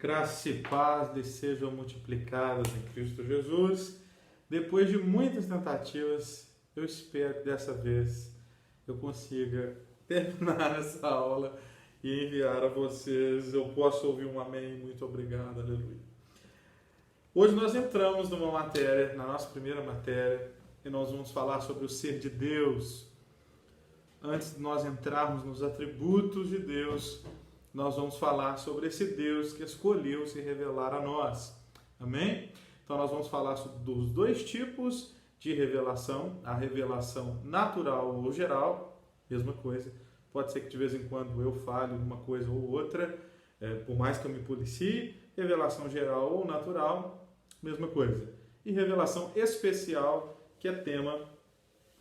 Graça e paz lhes sejam multiplicadas em Cristo Jesus. Depois de muitas tentativas, eu espero que dessa vez eu consiga terminar essa aula e enviar a vocês. Eu posso ouvir um amém, muito obrigado, aleluia. Hoje nós entramos numa matéria, na nossa primeira matéria, e nós vamos falar sobre o ser de Deus. Antes de nós entrarmos nos atributos de Deus, nós vamos falar sobre esse Deus que escolheu se revelar a nós. Amém? Então nós vamos falar dos dois tipos de revelação, a revelação natural ou geral, mesma coisa. Pode ser que de vez em quando eu fale uma coisa ou outra, por mais que eu me policie. Revelação geral ou natural, mesma coisa. E revelação especial, que é tema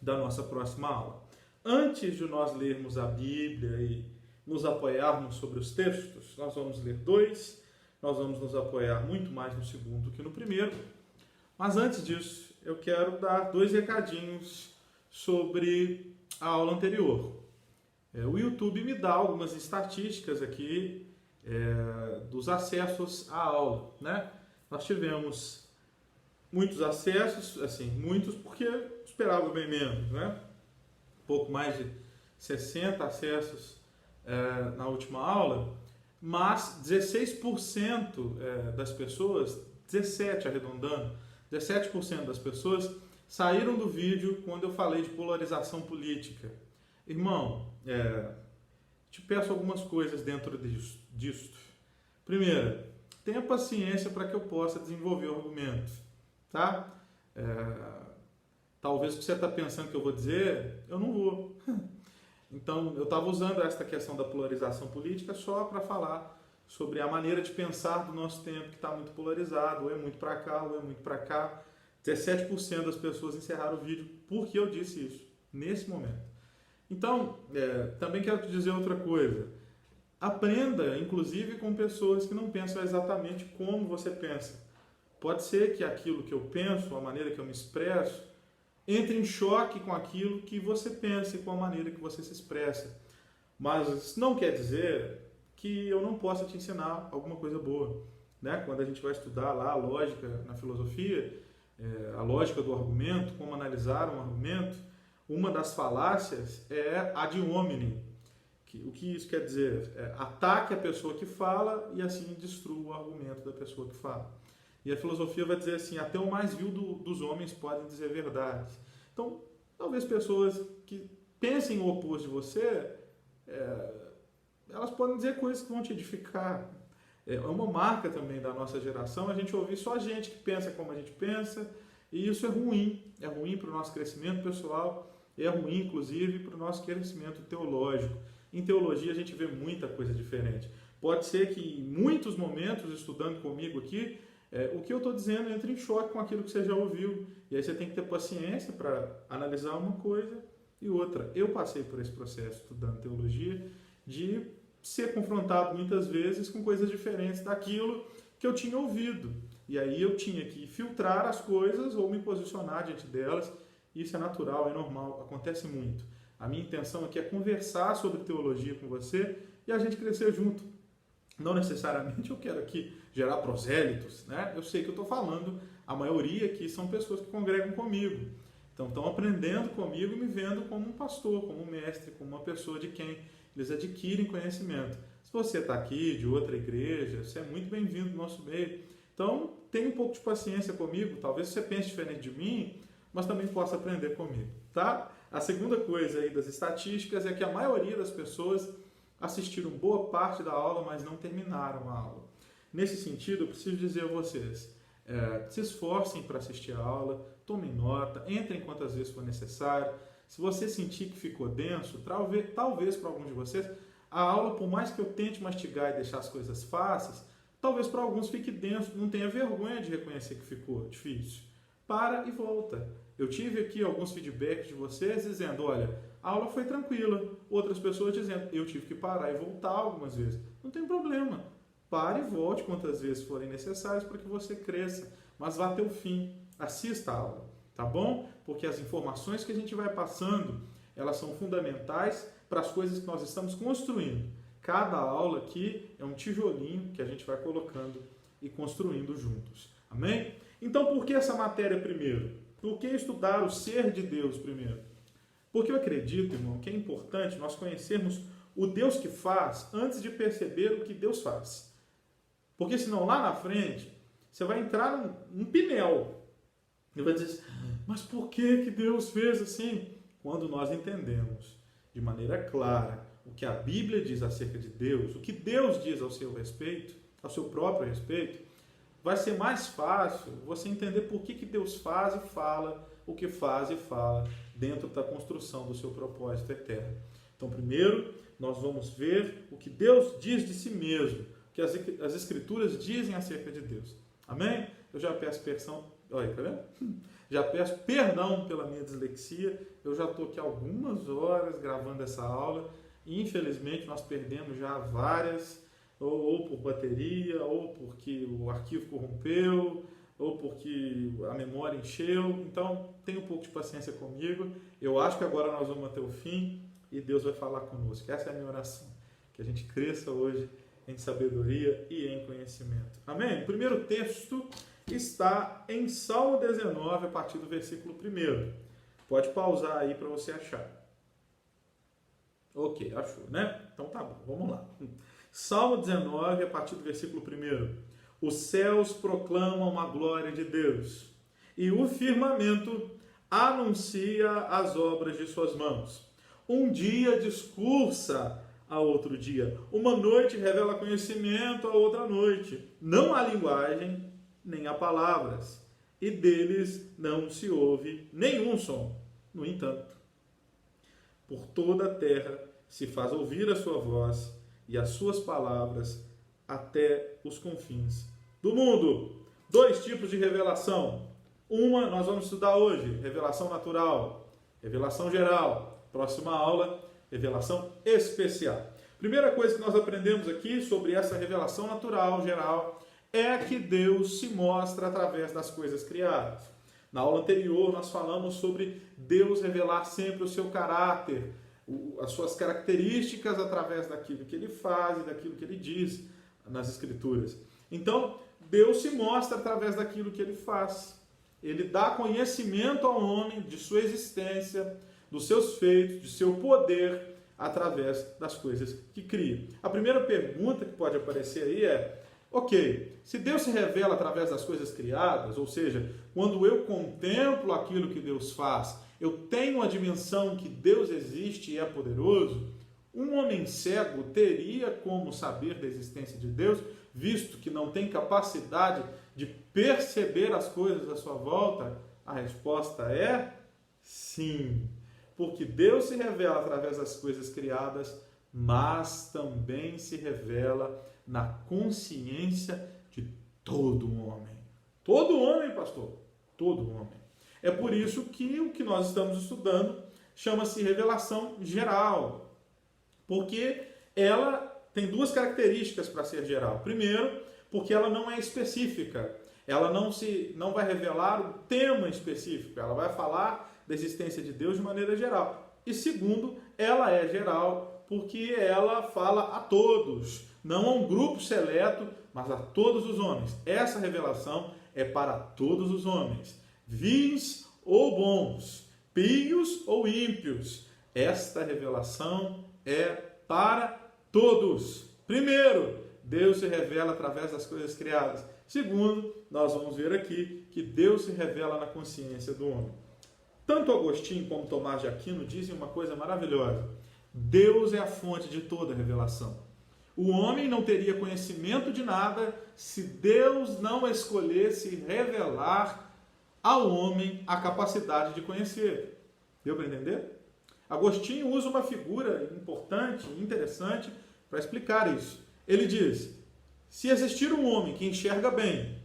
da nossa próxima aula. Antes de nós lermos a Bíblia e nos apoiarmos sobre os textos, nós vamos ler dois, nós vamos nos apoiar muito mais no segundo que no primeiro. Mas antes disso, eu quero dar dois recadinhos sobre a aula anterior. O YouTube me dá algumas estatísticas aqui dos acessos à aula, né? Nós tivemos muitos acessos, assim, muitos porque esperava bem menos, né? Pouco mais de 60 acessos na última aula, mas 16% das pessoas, 17 arredondando, 17% das pessoas saíram do vídeo quando eu falei de polarização política. Irmão, te peço algumas coisas dentro disto. Primeiro, tenha paciência para que eu possa desenvolver o argumento, tá? Talvez o que você está pensando que eu vou dizer, eu não vou. Então, eu estava usando esta questão da polarização política só para falar sobre a maneira de pensar do nosso tempo, que está muito polarizado, ou é muito para cá, ou é muito para cá. 17% das pessoas encerraram o vídeo porque eu disse isso, nesse momento. Então, também quero te dizer outra coisa. Aprenda, inclusive, com pessoas que não pensam exatamente como você pensa. Pode ser que aquilo que eu penso, a maneira que eu me expresso, entre em choque com aquilo que você pensa e com a maneira que você se expressa. Mas isso não quer dizer que eu não possa te ensinar alguma coisa boa, né? Quando a gente vai estudar lá a lógica na filosofia, a lógica do argumento, como analisar um argumento, uma das falácias é ad hominem. O que isso quer dizer? Ataque a pessoa que fala e assim destrua o argumento da pessoa que fala. E a filosofia vai dizer assim, até o mais vil dos homens podem dizer verdades. Então, talvez pessoas que pensem o oposto de você, elas podem dizer coisas que vão te edificar. É uma marca também da nossa geração a gente ouvir só gente que pensa como a gente pensa, e isso é ruim para o nosso crescimento pessoal, é ruim, inclusive, para o nosso crescimento teológico. Em teologia a gente vê muita coisa diferente. Pode ser que em muitos momentos, estudando comigo aqui, o que eu estou dizendo entra em choque com aquilo que você já ouviu. E aí você tem que ter paciência para analisar uma coisa e outra. Eu passei por esse processo estudando teologia de ser confrontado muitas vezes com coisas diferentes daquilo que eu tinha ouvido. E aí eu tinha que filtrar as coisas ou me posicionar diante delas. Isso é natural, é normal, acontece muito. A minha intenção aqui é conversar sobre teologia com você e a gente crescer junto. Não necessariamente eu quero aqui gerar prosélitos, né? Eu sei que eu estou falando, a maioria aqui são pessoas que congregam comigo. Então estão aprendendo comigo e me vendo como um pastor, como um mestre, como uma pessoa de quem eles adquirem conhecimento. Se você está aqui de outra igreja, você é muito bem-vindo no nosso meio. Então tenha um pouco de paciência comigo, talvez você pense diferente de mim, mas também possa aprender comigo, tá? A segunda coisa aí das estatísticas é que a maioria das pessoas assistiram boa parte da aula, mas não terminaram a aula. Nesse sentido, eu preciso dizer a vocês, se esforcem para assistir a aula, tomem nota, entrem quantas vezes for necessário. Se você sentir que ficou denso, talvez para alguns de vocês, a aula, por mais que eu tente mastigar e deixar as coisas fáceis, talvez para alguns fique denso, não tenha vergonha de reconhecer que ficou difícil. Para e volta. Eu tive aqui alguns feedbacks de vocês dizendo, olha, a aula foi tranquila. Outras pessoas dizendo, eu tive que parar e voltar algumas vezes. Não tem problema. Pare e volte quantas vezes forem necessárias para que você cresça. Mas vá até o fim. Assista a aula, tá bom? Porque as informações que a gente vai passando, elas são fundamentais para as coisas que nós estamos construindo. Cada aula aqui é um tijolinho que a gente vai colocando e construindo juntos. Amém? Então, por que essa matéria primeiro? Por que estudar o ser de Deus primeiro? Porque eu acredito, irmão, que é importante nós conhecermos o Deus que faz antes de perceber o que Deus faz. Porque senão lá na frente você vai entrar num pinel e vai dizer, mas por que Deus fez assim? Quando nós entendemos de maneira clara o que a Bíblia diz acerca de Deus, o que Deus diz ao seu respeito, ao seu próprio respeito, vai ser mais fácil você entender por que Deus faz e fala o que faz e fala dentro da construção do seu propósito eterno. Então, primeiro, nós vamos ver o que Deus diz de si mesmo, o que as Escrituras dizem acerca de Deus. Amém? Eu já peço olha, tá vendo? Já peço perdão pela minha dislexia. Eu já estou aqui algumas horas gravando essa aula e, infelizmente, nós perdemos já várias, ou por bateria, ou porque o arquivo corrompeu, ou porque a memória encheu. Então, tenha um pouco de paciência comigo. Eu acho que agora nós vamos até o fim e Deus vai falar conosco. Essa é a minha oração. Que a gente cresça hoje em sabedoria e em conhecimento. Amém? O primeiro texto está em Salmo 19, a partir do versículo 1. Pode pausar aí para você achar. Ok, achou, né? Então tá bom, vamos lá. Salmo 19, a partir do versículo 1. Os céus proclamam a glória de Deus, e o firmamento anuncia as obras de suas mãos. Um dia discursa a outro dia, uma noite revela conhecimento a outra noite. Não há linguagem, nem há palavras, e deles não se ouve nenhum som. No entanto, por toda a terra se faz ouvir a sua voz e as suas palavras até os confins do mundo. 2 tipos de revelação. Uma nós vamos estudar hoje, revelação natural, revelação geral. Próxima aula, revelação especial. Primeira coisa que nós aprendemos aqui sobre essa revelação natural, geral, é que Deus se mostra através das coisas criadas. Na aula anterior nós falamos sobre Deus revelar sempre o seu caráter, as suas características através daquilo que ele faz e daquilo que ele diz nas Escrituras. Então, Deus se mostra através daquilo que ele faz. Ele dá conhecimento ao homem de sua existência, dos seus feitos, de seu poder, através das coisas que cria. A primeira pergunta que pode aparecer aí é, ok, se Deus se revela através das coisas criadas, ou seja, quando eu contemplo aquilo que Deus faz, eu tenho a dimensão que Deus existe e é poderoso, um homem cego teria como saber da existência de Deus, visto que não tem capacidade de perceber as coisas à sua volta? A resposta é sim, porque Deus se revela através das coisas criadas, mas também se revela na consciência de todo homem. Todo homem, pastor, todo homem. É por isso que o que nós estamos estudando chama-se revelação geral, porque ela tem 2 características para ser geral. Primeiro, porque ela não é específica. Ela não vai revelar um tema específico. Ela vai falar da existência de Deus de maneira geral. E segundo, ela é geral porque ela fala a todos. Não a um grupo seleto, mas a todos os homens. Essa revelação é para todos os homens. Vis ou bons, pios ou ímpios. Esta revelação é para todos. Primeiro, Deus se revela através das coisas criadas. Segundo, nós vamos ver aqui que Deus se revela na consciência do homem. Tanto Agostinho como Tomás de Aquino dizem uma coisa maravilhosa. Deus é a fonte de toda revelação. O homem não teria conhecimento de nada se Deus não escolhesse revelar ao homem a capacidade de conhecer. Deu para entender? Agostinho usa uma figura importante e interessante para explicar isso. Ele diz, se existir um homem que enxerga bem,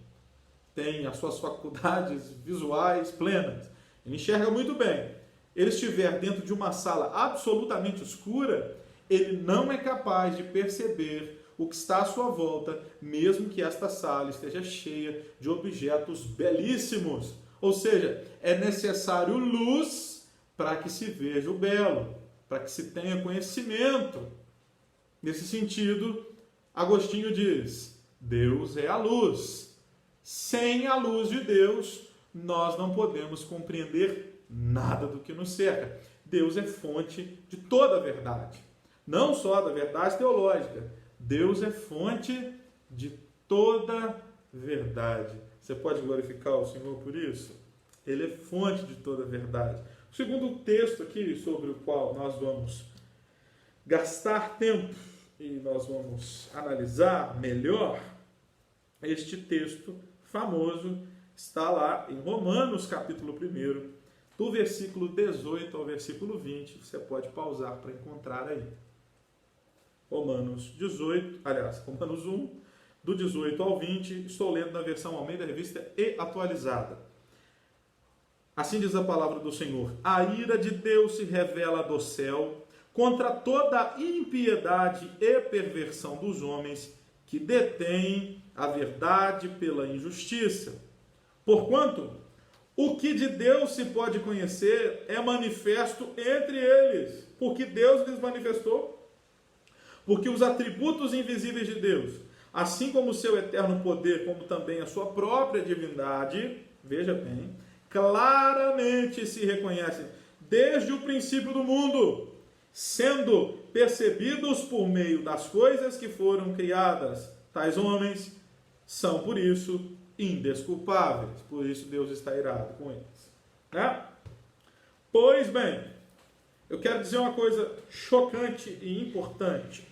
tem as suas faculdades visuais plenas, ele enxerga muito bem, ele estiver dentro de uma sala absolutamente escura, ele não é capaz de perceber o que está à sua volta, mesmo que esta sala esteja cheia de objetos belíssimos. Ou seja, é necessário luz para que se veja o belo, para que se tenha conhecimento. Nesse sentido, Agostinho diz: Deus é a luz. Sem a luz de Deus, nós não podemos compreender nada do que nos cerca. Deus é fonte de toda a verdade. Não só da verdade teológica. Deus é fonte de toda verdade. Você pode glorificar o Senhor por isso? Ele é fonte de toda verdade. O segundo texto aqui, sobre o qual nós vamos gastar tempo e nós vamos analisar melhor, este texto famoso está lá em Romanos, capítulo 1, do versículo 18 ao versículo 20. Você pode pausar para encontrar aí. Romanos 1, do 18 ao 20, estou lendo na versão Almeida Revista e Atualizada. Assim diz a palavra do Senhor: a ira de Deus se revela do céu contra toda a impiedade e perversão dos homens que detêm a verdade pela injustiça. Porquanto, o que de Deus se pode conhecer é manifesto entre eles, porque Deus lhes manifestou. Porque os atributos invisíveis de Deus, assim como o seu eterno poder, como também a sua própria divindade, veja bem, claramente se reconhecem desde o princípio do mundo, sendo percebidos por meio das coisas que foram criadas. Tais homens são, por isso, indesculpáveis. Por isso Deus está irado com eles. Né? Pois bem, eu quero dizer uma coisa chocante e importante.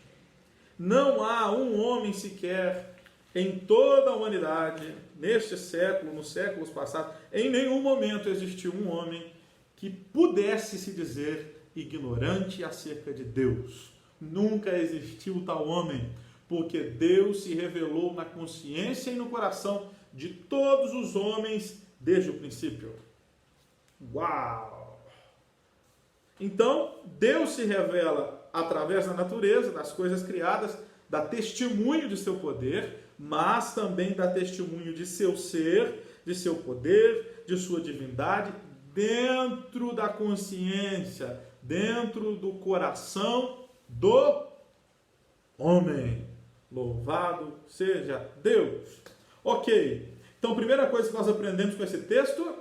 Não há um homem sequer em toda a humanidade, neste século, nos séculos passados, em nenhum momento existiu um homem que pudesse se dizer ignorante acerca de Deus. Nunca existiu tal homem, porque Deus se revelou na consciência e no coração de todos os homens desde o princípio. Uau! Então, Deus se revela através da natureza, das coisas criadas, dá testemunho de seu poder, mas também dá testemunho de seu ser, de seu poder, de sua divindade, dentro da consciência, dentro do coração do homem. Louvado seja Deus. Ok, então primeira coisa que nós aprendemos com esse texto: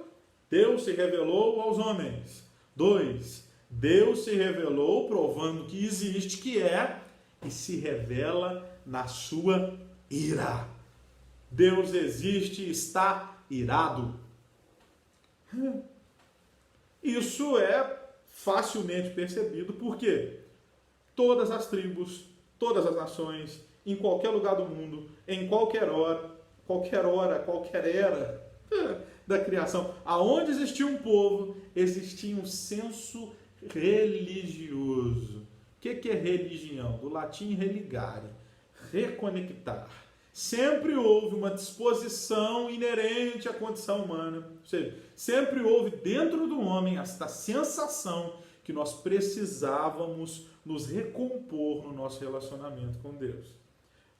Deus se revelou aos homens. 2. Deus se revelou provando que existe, que é, e se revela na sua ira. Deus existe e está irado. Isso é facilmente percebido porque todas as tribos, todas as nações, em qualquer lugar do mundo, em qualquer era da criação, aonde existia um povo, existia um senso religioso. O que é religião? Do latim religare, reconectar. Sempre houve uma disposição inerente à condição humana, ou seja, sempre houve dentro do homem esta sensação que nós precisávamos nos recompor no nosso relacionamento com Deus.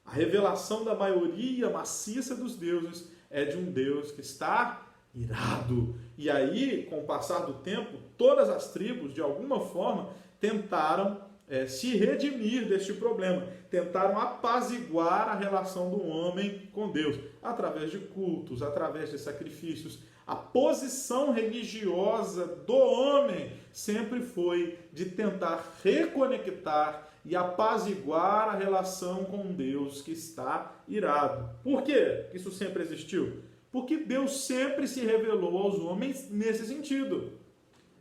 A revelação da maioria maciça dos deuses é de um Deus que está irado. E aí, com o passar do tempo, todas as tribos, de alguma forma, tentaram se redimir deste problema. Tentaram apaziguar a relação do homem com Deus, através de cultos, através de sacrifícios. A posição religiosa do homem sempre foi de tentar reconectar e apaziguar a relação com Deus que está irado. Por que isso sempre existiu? Porque Deus sempre se revelou aos homens nesse sentido.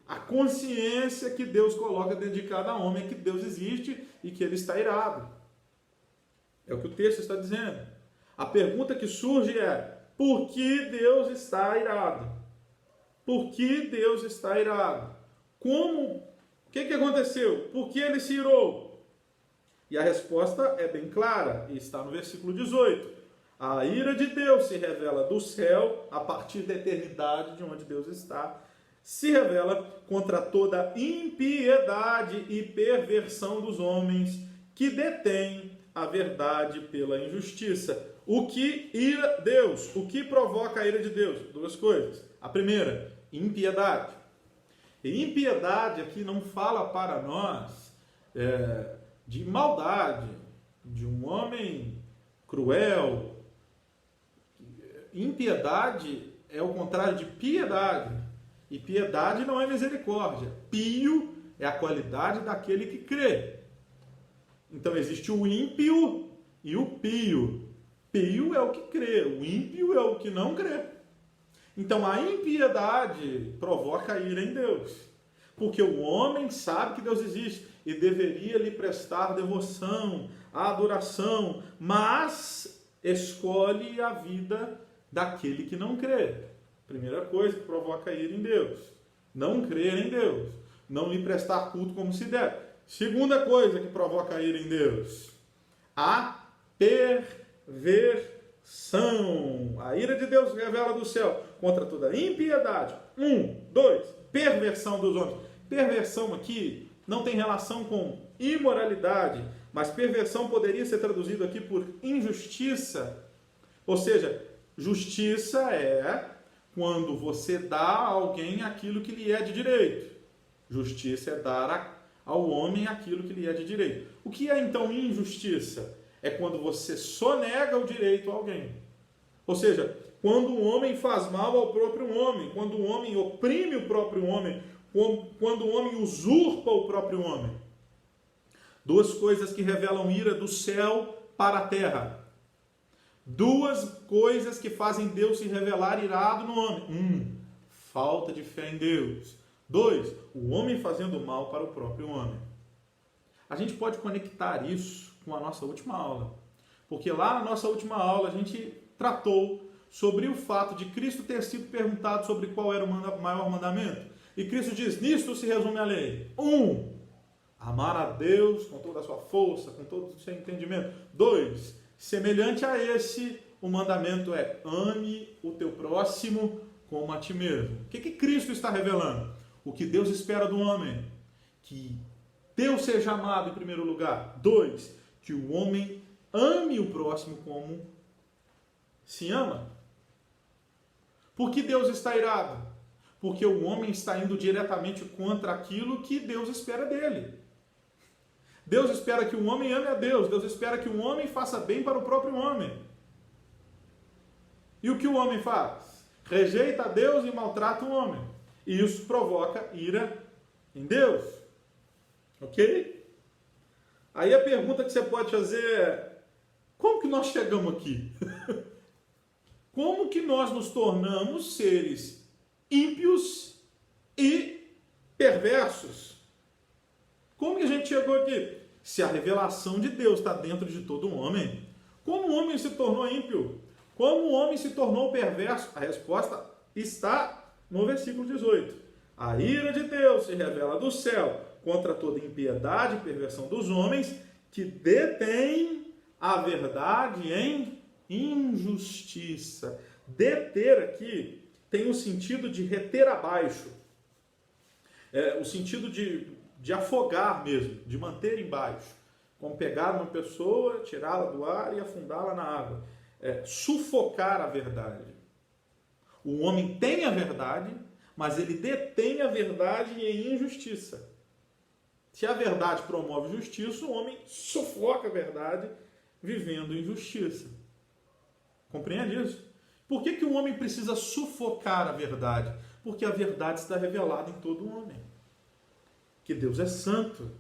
A consciência que Deus coloca dentro de cada homem é que Deus existe e que ele está irado. É o que o texto está dizendo. A pergunta que surge é: por que Deus está irado? Por que Deus está irado? Como? O que aconteceu? Por que ele se irou? E a resposta é bem clara e está no versículo 18. A ira de Deus se revela do céu, a partir da eternidade de onde Deus está, se revela contra toda impiedade e perversão dos homens que detêm a verdade pela injustiça. O que ira Deus? O que provoca a ira de Deus? Duas coisas. A primeira, impiedade. E impiedade aqui não fala para nós de maldade, de um homem cruel. Impiedade é o contrário de piedade. E piedade não é misericórdia. Pio é a qualidade daquele que crê. Então existe o ímpio e o pio. Pio é o que crê, o ímpio é o que não crê. Então a impiedade provoca ira em Deus. Porque o homem sabe que Deus existe e deveria lhe prestar devoção, adoração, mas escolhe a vida daquele que não crê. Primeira coisa que provoca ira em Deus. Não crer em Deus. Não lhe prestar culto como se deve. Segunda coisa que provoca ira em Deus. A perversão. A ira de Deus revela do céu contra toda impiedade. 2. Perversão dos homens. Perversão aqui não tem relação com imoralidade, mas perversão poderia ser traduzido aqui por injustiça. Ou seja, justiça é quando você dá a alguém aquilo que lhe é de direito. Justiça é dar ao homem aquilo que lhe é de direito. O que é então injustiça? É quando você sonega o direito a alguém. Ou seja, quando o homem faz mal ao próprio homem, quando o homem oprime o próprio homem, quando o homem usurpa o próprio homem. Duas coisas que revelam ira do céu para a terra. Duas coisas que fazem Deus se revelar irado no homem. Falta de fé em Deus. 2, o homem fazendo mal para o próprio homem. A gente pode conectar isso com a nossa última aula. Porque lá na nossa última aula a gente tratou sobre o fato de Cristo ter sido perguntado sobre qual era o maior mandamento. E Cristo diz, nisto se resume a lei. 1, amar a Deus com toda a sua força, com todo o seu entendimento. 2, semelhante a esse, o mandamento é ame o teu próximo como a ti mesmo. O que Cristo está revelando? O que Deus espera do homem. Que Deus seja amado em primeiro lugar. 2, que o homem ame o próximo como se ama. Por que Deus está irado? Porque o homem está indo diretamente contra aquilo que Deus espera dele. Deus espera que o homem ame a Deus. Deus espera que o homem faça bem para o próprio homem. E o que o homem faz? Rejeita a Deus e maltrata o homem. E isso provoca ira em Deus. Ok? Aí a pergunta que você pode fazer é, como que nós chegamos aqui? Como que nós nos tornamos seres ímpios e perversos? Como que a gente chegou aqui? Se a revelação de Deus está dentro de todo homem, como o homem se tornou ímpio? Como o homem se tornou perverso? A resposta está no versículo 18. A ira de Deus se revela do céu contra toda impiedade e perversão dos homens que detêm a verdade em injustiça. Deter aqui tem o sentido de reter abaixo. O sentido de afogar mesmo, de manter embaixo. Como pegar uma pessoa, tirá-la do ar e afundá-la na água. Sufocar a verdade. O homem tem a verdade, mas ele detém a verdade em injustiça. Se a verdade promove justiça, o homem sufoca a verdade vivendo em justiça. Compreende isso? Por que o homem precisa sufocar a verdade? Porque a verdade está revelada em todo homem. Que Deus é santo,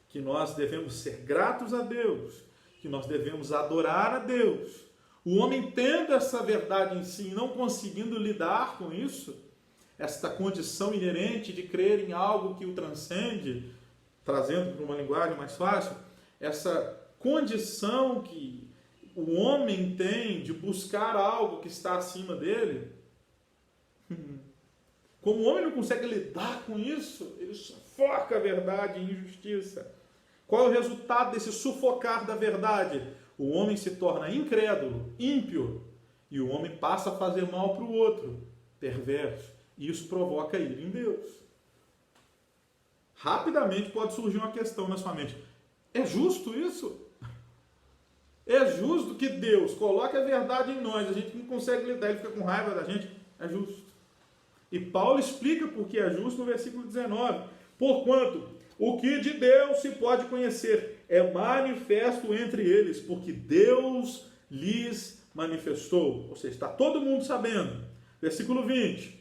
que nós devemos ser gratos a Deus, que nós devemos adorar a Deus. O homem tendo essa verdade em si e não conseguindo lidar com isso, esta condição inerente de crer em algo que o transcende, trazendo para uma linguagem mais fácil, essa condição que o homem tem de buscar algo que está acima dele, como o homem não consegue lidar com isso, ele sufoca a verdade em injustiça. Qual é o resultado desse sufocar da verdade? O homem se torna incrédulo, ímpio, e o homem passa a fazer mal para o outro, perverso. E isso provoca ira em Deus. Rapidamente pode surgir uma questão na sua mente. É justo isso? É justo que Deus coloque a verdade em nós, a gente não consegue lidar, ele fica com raiva da gente? É justo. E Paulo explica por que é justo no versículo 19. Porquanto, o que de Deus se pode conhecer é manifesto entre eles, porque Deus lhes manifestou. Ou seja, está todo mundo sabendo. Versículo 20.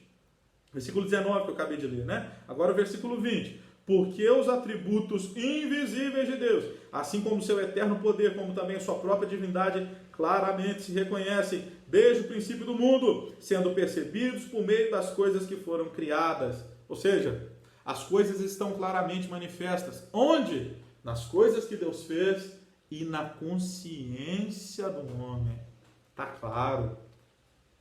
Versículo 19 que eu acabei de ler, né? Agora o versículo 20. Porque os atributos invisíveis de Deus, assim como seu eterno poder, como também a sua própria divindade, claramente se reconhecem desde o princípio do mundo, sendo percebidos por meio das coisas que foram criadas. Ou seja, as coisas estão claramente manifestas. Onde? Nas coisas que Deus fez e na consciência do homem. Está claro.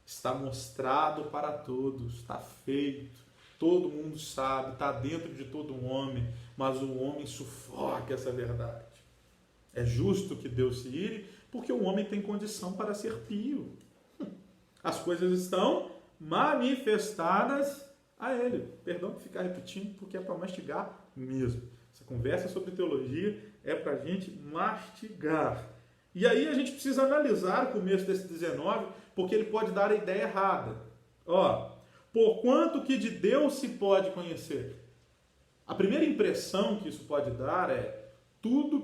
Está mostrado para todos. Está feito. Todo mundo sabe. Está dentro de todo homem. Mas o homem sufoca essa verdade. É justo que Deus se ire, porque o homem tem condição para ser pio. As coisas estão manifestadas a ele. Perdão por ficar repetindo, porque é para mastigar mesmo. Essa conversa sobre teologia é para a gente mastigar. E aí a gente precisa analisar o começo desse 19, porque ele pode dar a ideia errada. Porquanto que de Deus se pode conhecer. A primeira impressão que isso pode dar é tudo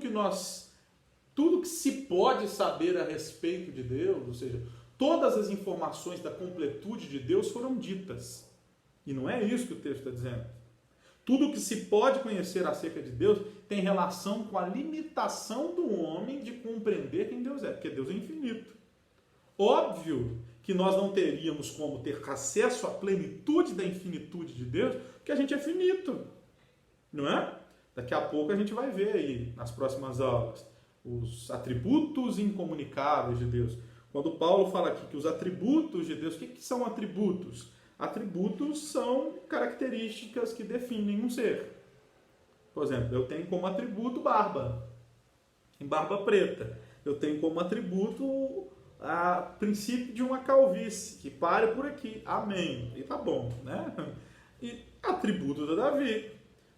que se pode saber a respeito de Deus, ou seja, todas as informações da completude de Deus foram ditas. E não é isso que o texto está dizendo. Tudo que se pode conhecer acerca de Deus tem relação com a limitação do homem de compreender quem Deus é, porque Deus é infinito. Óbvio que nós não teríamos como ter acesso à plenitude da infinitude de Deus, porque a gente é finito, não é? Daqui a pouco a gente vai ver aí, nas próximas aulas, os atributos incomunicáveis de Deus. Quando Paulo fala aqui que os atributos de Deus, o que são atributos? Atributos são características que definem um ser. Por exemplo, eu tenho como atributo barba, em barba preta. Eu tenho como atributo o princípio de uma calvície, que pare por aqui. Amém. E tá bom, né? E atributo do Davi.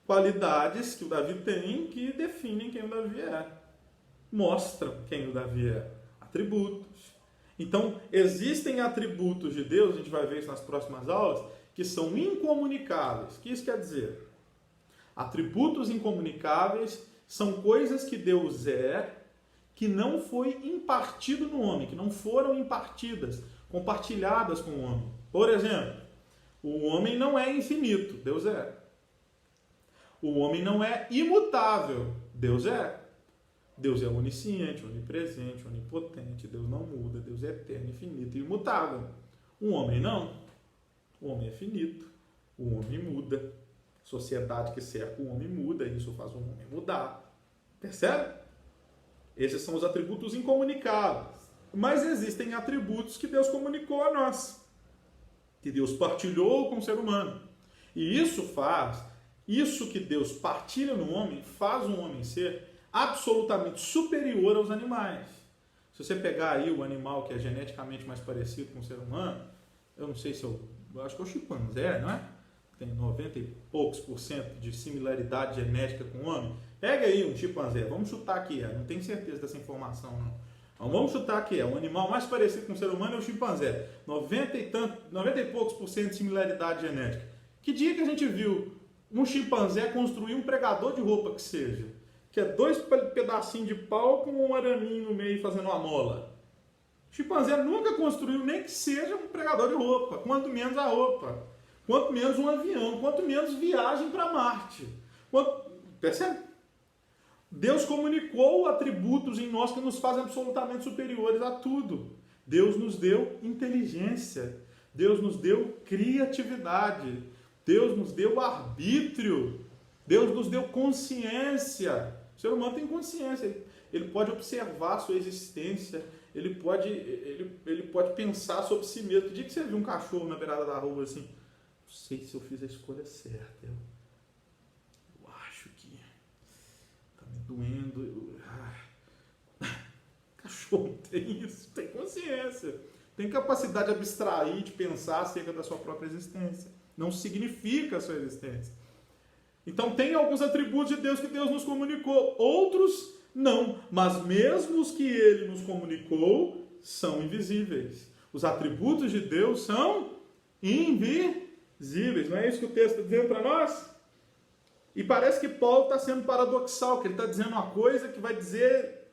Qualidades que o Davi tem que definem quem o Davi é. Mostram quem o Davi é. Atributos. Então, existem atributos de Deus, a gente vai ver isso nas próximas aulas, que são incomunicáveis. O que isso quer dizer? Atributos incomunicáveis são coisas que Deus é, que não foi impartido no homem, que não foram impartidas, compartilhadas com o homem. Por exemplo, o homem não é infinito, Deus é. O homem não é imutável, Deus é. Deus é onisciente, onipresente, onipotente, Deus não muda, Deus é eterno, infinito e imutável. O homem não. O homem é finito, o homem muda. A sociedade que cerca o homem muda, e isso faz o homem mudar. Percebe? Esses são os atributos incomunicáveis. Mas existem atributos que Deus comunicou a nós, que Deus partilhou com o ser humano. E isso que Deus partilha no homem, faz o homem ser absolutamente superior aos animais. Se você pegar aí o animal que é geneticamente mais parecido com o ser humano, eu não sei se eu acho que é o chimpanzé, não é? Tem 90 e poucos % de similaridade genética com o homem. Pega aí um chimpanzé, vamos chutar aqui, não tenho certeza dessa informação não. Então, vamos chutar aqui, o animal mais parecido com o ser humano é o chimpanzé. 90 e poucos % de similaridade genética. Que dia que a gente viu um chimpanzé construir um pregador de roupa que seja? Que é 2 pedacinhos de pau com um araminho no meio fazendo uma mola. O chimpanzé nunca construiu nem que seja um pregador de roupa, quanto menos a roupa, quanto menos um avião, quanto menos viagem para Marte. Percebe? Deus comunicou atributos em nós que nos fazem absolutamente superiores a tudo. Deus nos deu inteligência, Deus nos deu criatividade, Deus nos deu arbítrio, Deus nos deu consciência. O ser humano tem consciência, ele pode observar a sua existência, ele pode pensar sobre si mesmo. Que dia que você viu um cachorro na beirada da rua assim, não sei se eu fiz a escolha certa, eu acho que está me doendo. Cachorro tem isso, tem consciência, tem capacidade de abstrair, de pensar acerca da sua própria existência. Não significa a sua existência. Então tem alguns atributos de Deus que Deus nos comunicou, outros não, mas mesmo os que Ele nos comunicou são invisíveis. Os atributos de Deus são invisíveis, não é isso que o texto está dizendo para nós? E parece que Paulo está sendo paradoxal, que ele está dizendo uma coisa que vai dizer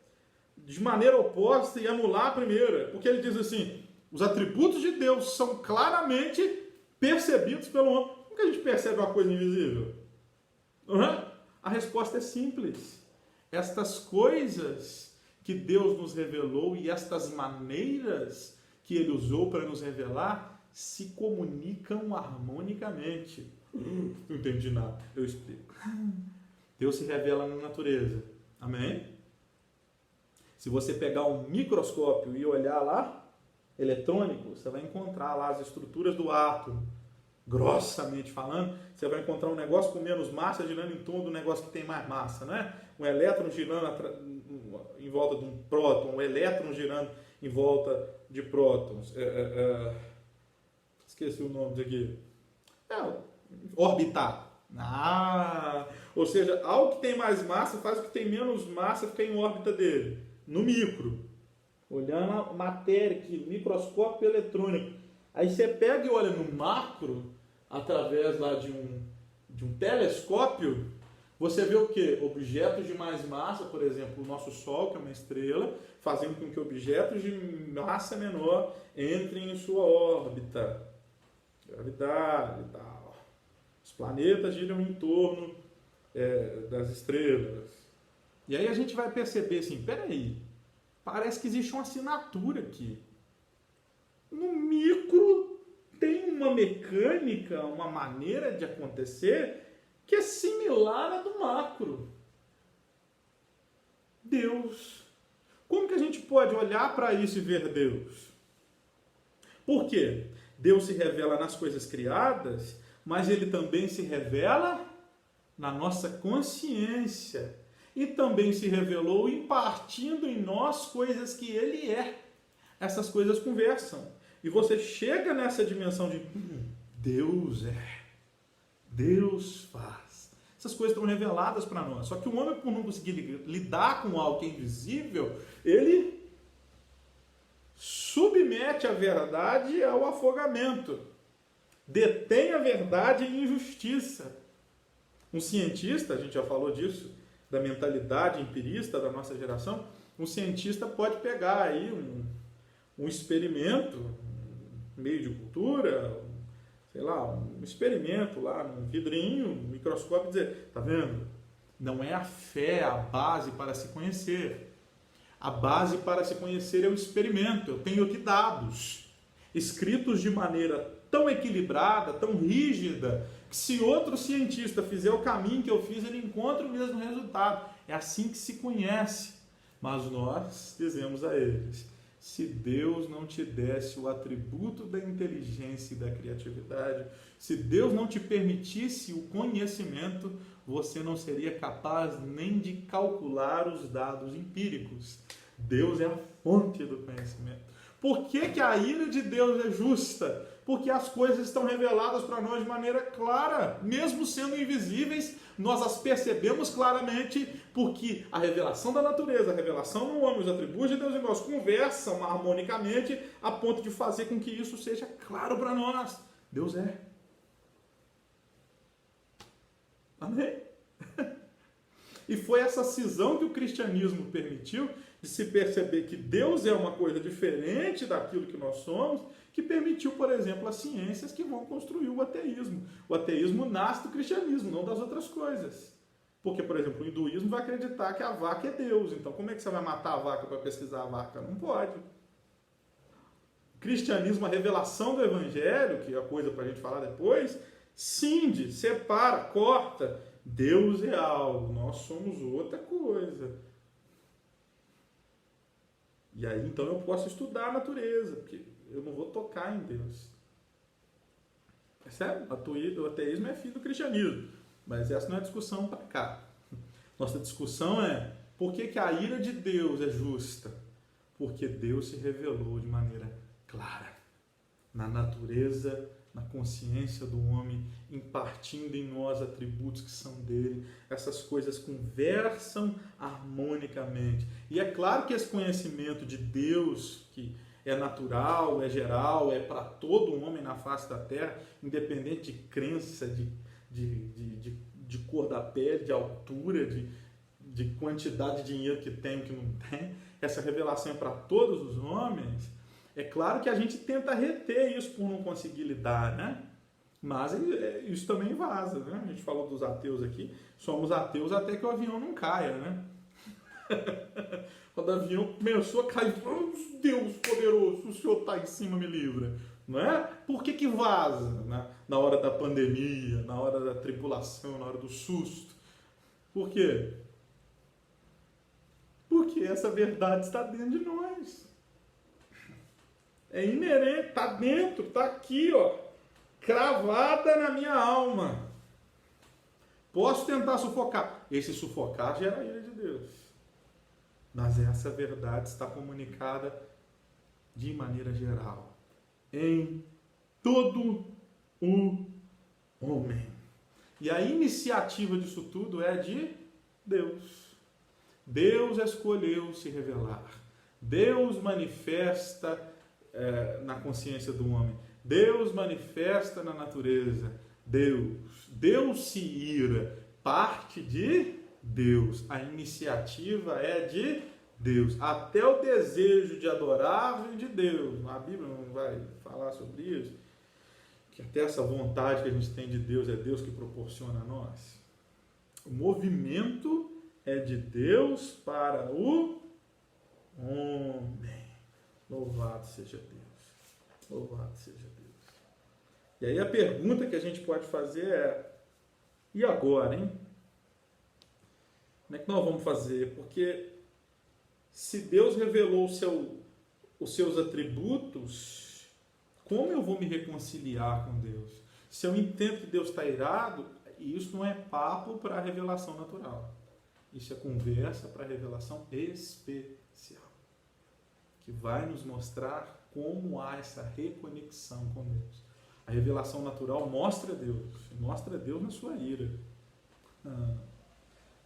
de maneira oposta e anular a primeira. Porque ele diz assim, os atributos de Deus são claramente percebidos pelo homem. Como que a gente percebe uma coisa invisível? Uhum. A resposta é simples. Estas coisas que Deus nos revelou e estas maneiras que Ele usou para nos revelar se comunicam harmonicamente. Não entendi nada, eu explico. Deus se revela na natureza. Amém? Se você pegar um microscópio e olhar lá, eletrônico, você vai encontrar lá as estruturas do átomo. Grossamente falando, você vai encontrar um negócio com menos massa girando em torno do negócio que tem mais massa, né? Um elétron girando em volta de um próton, um elétron girando em volta de prótons. Esqueci o nome disso aqui. Orbitar. Ou seja, algo que tem mais massa faz o que tem menos massa ficar em órbita dele. No micro. Olhando a matéria aqui, microscópio eletrônico. Aí você pega e olha no macro, através lá de um telescópio, você vê o quê? Objetos de mais massa, por exemplo, o nosso Sol, que é uma estrela, fazendo com que objetos de massa menor entrem em sua órbita. Gravidade e tal. Os planetas giram em torno das estrelas. E aí a gente vai perceber assim, peraí, parece que existe uma assinatura aqui. No micro tem uma mecânica, uma maneira de acontecer que é similar à do macro. Deus. Como que a gente pode olhar para isso e ver Deus? Por quê? Deus se revela nas coisas criadas, mas Ele também se revela na nossa consciência. E também se revelou impartindo em nós coisas que Ele é. Essas coisas conversam. E você chega nessa dimensão de Deus é, Deus faz. Essas coisas estão reveladas para nós. Só que o homem, por não conseguir lidar com algo que é invisível, ele submete a verdade ao afogamento. Detém a verdade em injustiça. Um cientista, a gente já falou disso, da mentalidade empirista da nossa geração, um cientista pode pegar aí um experimento, um meio de cultura, sei lá, um experimento lá num vidrinho, um microscópio e dizer, tá vendo? Não é a fé a base para se conhecer. A base para se conhecer é o experimento. Eu tenho aqui dados, escritos de maneira tão equilibrada, tão rígida, que se outro cientista fizer o caminho que eu fiz, ele encontra o mesmo resultado. É assim que se conhece. Mas nós dizemos a eles, se Deus não te desse o atributo da inteligência e da criatividade, se Deus não te permitisse o conhecimento, você não seria capaz nem de calcular os dados empíricos. Deus é a fonte do conhecimento. Por que a ira de Deus é justa? Porque as coisas estão reveladas para nós de maneira clara, mesmo sendo invisíveis, nós as percebemos claramente, porque a revelação da natureza, a revelação no homem, os atributos de Deus em nós conversam harmonicamente a ponto de fazer com que isso seja claro para nós. Deus é. Amém? E foi essa cisão que o cristianismo permitiu, de se perceber que Deus é uma coisa diferente daquilo que nós somos, que permitiu, por exemplo, as ciências que vão construir o ateísmo. O ateísmo nasce do cristianismo, não das outras coisas. Porque, por exemplo, o hinduísmo vai acreditar que a vaca é Deus. Então, como é que você vai matar a vaca para pesquisar a vaca? Não pode. O cristianismo, a revelação do evangelho, que é a coisa para a gente falar depois, cinge, separa, corta. Deus é algo, nós somos outra coisa. E aí, então, eu posso estudar a natureza, porque eu não vou tocar em Deus. Percebe? O ateísmo é filho do cristianismo. Mas essa não é a discussão para cá. Nossa discussão é por que a ira de Deus é justa? Porque Deus se revelou de maneira clara na natureza, na consciência do homem, impartindo em nós atributos que são dele. Essas coisas conversam harmonicamente. E é claro que esse conhecimento de Deus, que é natural, é geral, é para todo homem na face da terra, independente de crença, de de cor da pele, de altura, de quantidade de dinheiro que tem, que não tem. Essa revelação é para todos os homens. É claro que a gente tenta reter isso por não conseguir lidar, né? Mas isso também vaza, né? A gente falou dos ateus aqui. Somos ateus até que o avião não caia, né? Quando o avião começou a cair, oh, Deus poderoso, o Senhor está em cima, me livra. Não é? Por que vaza, né? Na hora da pandemia, na hora da tribulação, na hora do susto? Por quê? Porque essa verdade está dentro de nós. É inerente, está dentro, está aqui, ó, cravada na minha alma. Posso tentar sufocar. Esse sufocar gera a ira de Deus. Mas essa verdade está comunicada de maneira geral em todo o homem. E a iniciativa disso tudo é de Deus. Deus escolheu se revelar. Deus manifesta na consciência do homem. Deus manifesta na natureza. Deus se ira. Parte de Deus. A iniciativa é de Deus. Até o desejo de adorar vem de Deus. A Bíblia não vai falar sobre isso. Que até essa vontade que a gente tem de Deus é Deus que proporciona a nós. O movimento é de Deus para o homem. Louvado seja Deus. Louvado seja Deus. E aí a pergunta que a gente pode fazer é: e agora, hein? Como é que nós vamos fazer? Porque se Deus revelou os seus atributos, como eu vou me reconciliar com Deus? Se eu entendo que Deus está irado, isso não é papo para a revelação natural. Isso é conversa para a revelação especial, que vai nos mostrar como há essa reconexão com Deus. A revelação natural mostra Deus na sua ira.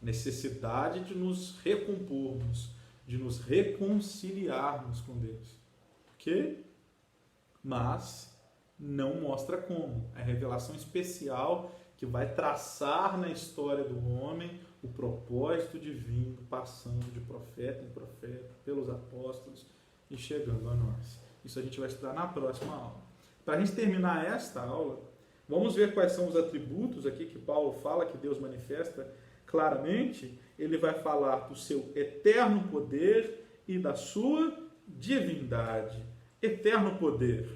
Necessidade de nos recompormos, de nos reconciliarmos com Deus. Ok? Mas não mostra como. É a revelação especial que vai traçar na história do homem o propósito divino, passando de profeta em profeta, pelos apóstolos e chegando a nós. Isso a gente vai estudar na próxima aula. Para a gente terminar esta aula, vamos ver quais são os atributos aqui que Paulo fala, que Deus manifesta claramente. Ele vai falar do seu eterno poder e da sua divindade. Eterno poder.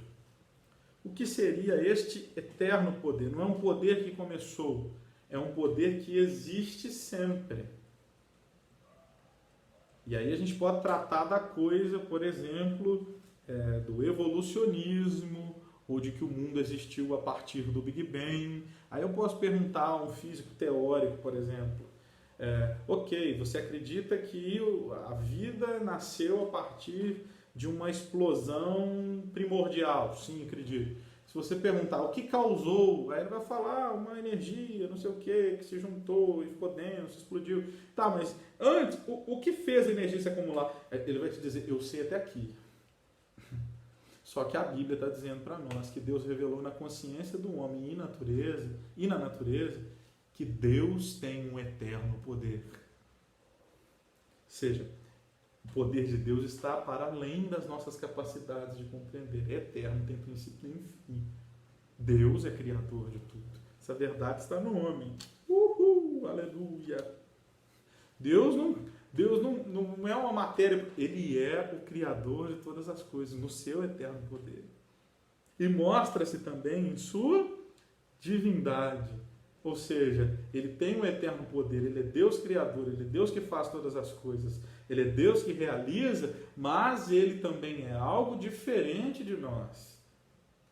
O que seria este eterno poder? Não é um poder que começou, é um poder que existe sempre. E aí a gente pode tratar da coisa, por exemplo, do evolucionismo, ou de que o mundo existiu a partir do Big Bang. Aí eu posso perguntar a um físico teórico, por exemplo, ok, você acredita que a vida nasceu a partir de uma explosão primordial? Sim, acredito. Se você perguntar o que causou, aí ele vai falar uma energia, não sei o que se juntou e ficou denso, explodiu. Tá, mas antes, o que fez a energia se acumular? Ele vai te dizer, eu sei até aqui. Só que a Bíblia está dizendo para nós que Deus revelou na consciência do homem e na natureza que Deus tem um eterno poder. Ou seja, o poder de Deus está para além das nossas capacidades de compreender. É eterno, tem princípio nem fim. Deus é criador de tudo. Essa verdade está no homem. Uhul, aleluia. Deus não é uma matéria, Ele é o Criador de todas as coisas, no seu eterno poder. E mostra-se também em sua divindade. Ou seja, Ele tem um eterno poder, Ele é Deus Criador, Ele é Deus que faz todas as coisas, Ele é Deus que realiza, mas Ele também é algo diferente de nós.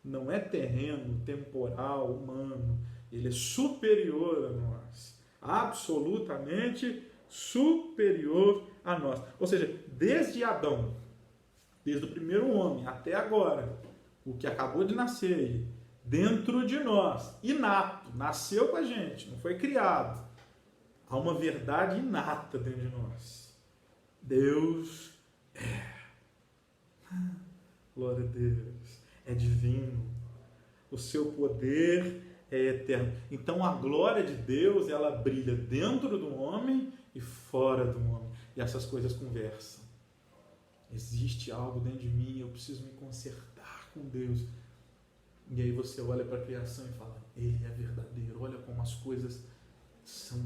Não é terreno, temporal, humano. Ele é superior a nós. Absolutamente superior a nós. Ou seja, desde Adão, desde o primeiro homem até agora, o que acabou de nascer dentro de nós, inato, nasceu com a gente, não foi criado. Há uma verdade inata dentro de nós. Deus é. Glória a Deus. É divino. O seu poder é eterno. Então a glória de Deus, ela brilha dentro do homem e fora do homem. E essas coisas conversam. Existe algo dentro de mim, eu preciso me consertar com Deus. E aí você olha para a criação e fala, Ele é verdadeiro. Olha como as coisas são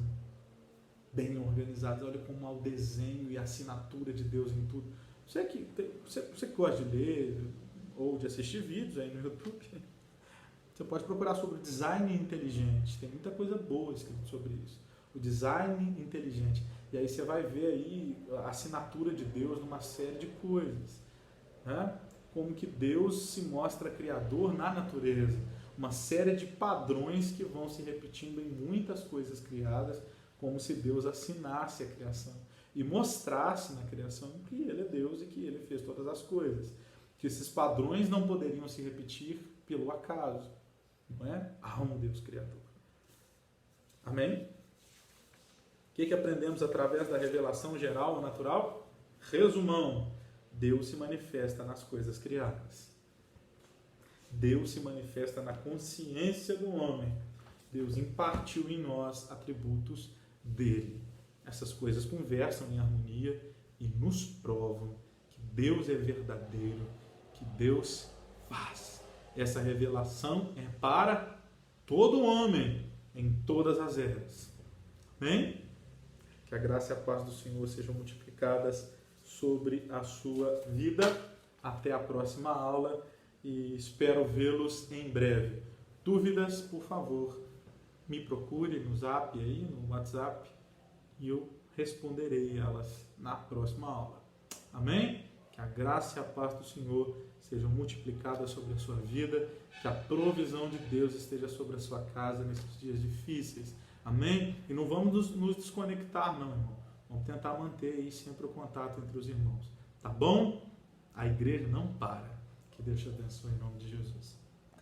bem organizadas. Olha como há o desenho e a assinatura de Deus em tudo. Você que gosta de ler ou de assistir vídeos aí no YouTube, você pode procurar sobre design inteligente. Tem muita coisa boa escrita sobre isso. O design inteligente. E aí você vai ver aí a assinatura de Deus numa série de coisas. Né? Como que Deus se mostra criador na natureza. Uma série de padrões que vão se repetindo em muitas coisas criadas, como se Deus assinasse a criação e mostrasse na criação que Ele é Deus e que Ele fez todas as coisas. Que esses padrões não poderiam se repetir pelo acaso. Não é? Há um Deus criador. Amém? O que aprendemos através da revelação geral ou natural? Resumão. Deus se manifesta nas coisas criadas. Deus se manifesta na consciência do homem. Deus impartiu em nós atributos dele. Essas coisas conversam em harmonia e nos provam que Deus é verdadeiro, que Deus faz. Essa revelação é para todo homem, em todas as eras. Amém? Que a graça e a paz do Senhor sejam multiplicadas sobre a sua vida. Até a próxima aula e espero vê-los em breve. Dúvidas, por favor, me procure no Zap aí, no WhatsApp, e eu responderei elas na próxima aula. Amém? Que a graça e a paz do Senhor sejam multiplicadas sobre a sua vida, que a provisão de Deus esteja sobre a sua casa nesses dias difíceis. Amém? E não vamos nos desconectar não, irmão. Vamos tentar manter aí sempre o contato entre os irmãos. Tá bom? A igreja não para. Que Deus te abençoe em nome de Jesus.